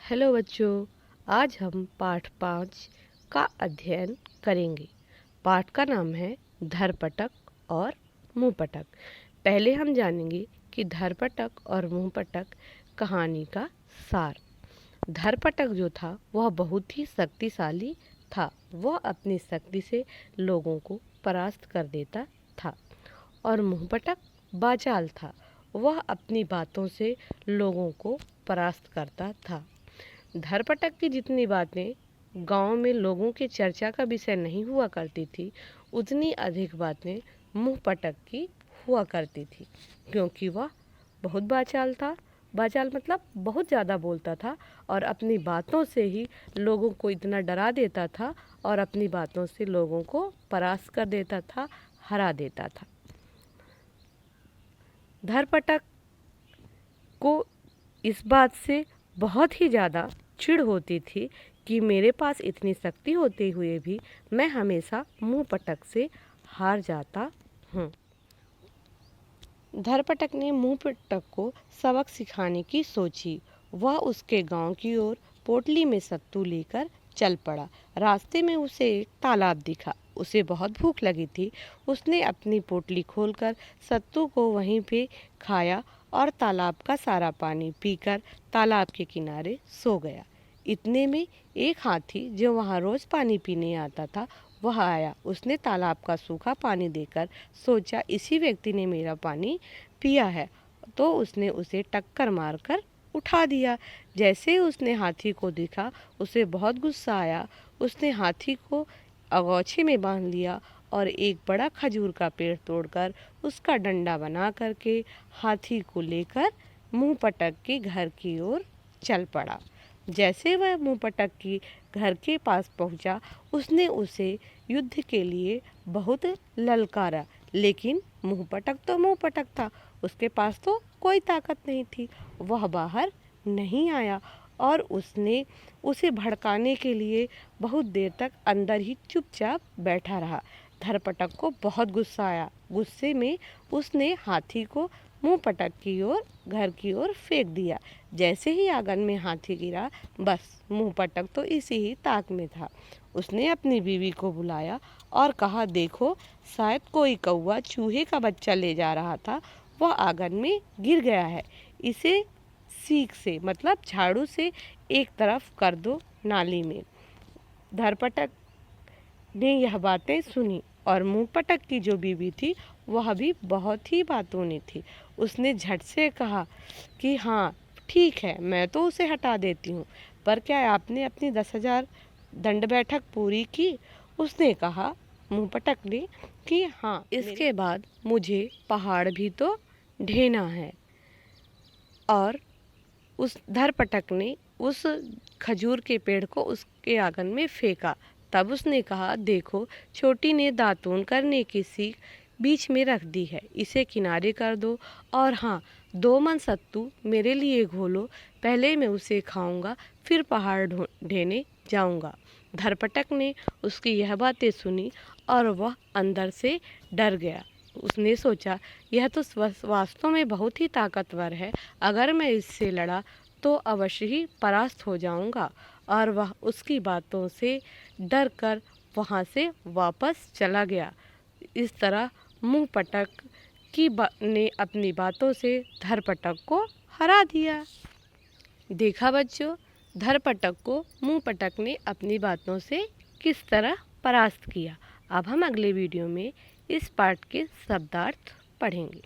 Hello बच्चों, आज हम पाठ 5 का अध्ययन करेंगे। पाठ का नाम है धरपटक और मुंहपटक। पहले हम जानेंगे कि धरपटक और मुंहपटक कहानी का सार। धरपटक जो था वह बहुत ही शक्तिशाली था। वह अपनी शक्ति से लोगों को परास्त कर देता था। और मुंहपटक बाचाल था। वह अपनी बातों से लोगों को परास्त करता था। धरपटक की जितनी बातें गांव में लोगों के चर्चा का विषय नहीं हुआ करती थी, उतनी अधिक बातें मुंहपटक की हुआ करती थी, क्योंकि वह बहुत बाचाल था। बाचाल मतलब बहुत ज़्यादा बोलता था और अपनी बातों से ही लोगों को इतना डरा देता था और अपनी बातों से लोगों को परास्त कर देता था, हरा देता था। धरपटक को इस बात से बहुत ही ज़्यादा चिढ़ होती थी कि मेरे पास इतनी शक्ति होते हुए भी मैं हमेशा मुंहपटक से हार जाता हूँ। धरपटक ने मुंहपटक को सबक सिखाने की सोची। वह उसके गांव की ओर पोटली में सत्तू लेकर चल पड़ा। रास्ते में उसे एक तालाब दिखा। उसे बहुत भूख लगी थी। उसने अपनी पोटली खोलकर सत्तू को वहीं पे खाया और तालाब का सारा पानी पीकर तालाब के किनारे सो गया। इतने में एक हाथी जो वहाँ रोज पानी पीने आता था वह आया। उसने तालाब का सूखा पानी देकर सोचा इसी व्यक्ति ने मेरा पानी पिया है, तो उसने उसे टक्कर मारकर उठा दिया। जैसे ही उसने हाथी को देखा उसे बहुत गुस्सा आया। उसने हाथी को अगौछे में बांध लिया और एक बड़ा खजूर का पेड़ तोड़कर उसका डंडा बना करके हाथी को लेकर मुंहपटक के घर की ओर चल पड़ा। जैसे वह मुंहपटक की घर के पास पहुंचा, उसने उसे युद्ध के लिए बहुत ललकारा, लेकिन मुंहपटक तो मुंहपटक था। उसके पास तो कोई ताकत नहीं थी। वह बाहर नहीं आया और उसने उसे भड़काने के लिए बहुत देर तक अंदर ही चुपचाप बैठा रहा। धरपटक को बहुत गुस्सा आया। गुस्से में उसने हाथी को मुंहपटक की ओर घर की ओर फेंक दिया। जैसे ही आंगन में हाथी गिरा, बस मुंहपटक तो इसी ही ताक में था। उसने अपनी बीवी को बुलाया और कहा, देखो, शायद कोई कौवा चूहे का बच्चा ले जा रहा था, वह आंगन में गिर गया है। इसे सीख से मतलब झाड़ू से एक तरफ कर दो नाली में। धरपटक ने यह बातें सुनी और मुंहपटक की जो बीवी थी वह भी बहुत ही बातूनी थी। उसने झट से कहा कि हाँ ठीक है, मैं तो उसे हटा देती हूँ, पर क्या आपने अपनी 10,000 दंड बैठक पूरी की? उसने कहा, मुंहपटक ने, कि हाँ, इसके बाद मुझे पहाड़ भी तो ढेना है। और उस धरपटक ने उस खजूर के पेड़ को उसके आंगन में फेंका। तब उसने कहा, देखो, छोटी ने दातून करने की सीख बीच में रख दी है, इसे किनारे कर दो। और हाँ, 2 मन सत्तू मेरे लिए घोलो, पहले मैं उसे खाऊंगा, फिर पहाड़ ढेने जाऊंगा। धरपटक ने उसकी यह बातें सुनी और वह अंदर से डर गया। उसने सोचा, यह तो वास्तव में बहुत ही ताकतवर है, अगर मैं इससे लड़ा तो अवश्य ही परास्त हो जाऊंगा। और वह उसकी बातों से डर कर वहाँ से वापस चला गया। इस तरह मुंहपटक ने अपनी बातों से धरपटक को हरा दिया। देखा बच्चों, धरपटक को मुंहपटक ने अपनी बातों से किस तरह परास्त किया। अब हम अगले वीडियो में इस पाठ के शब्दार्थ पढ़ेंगे।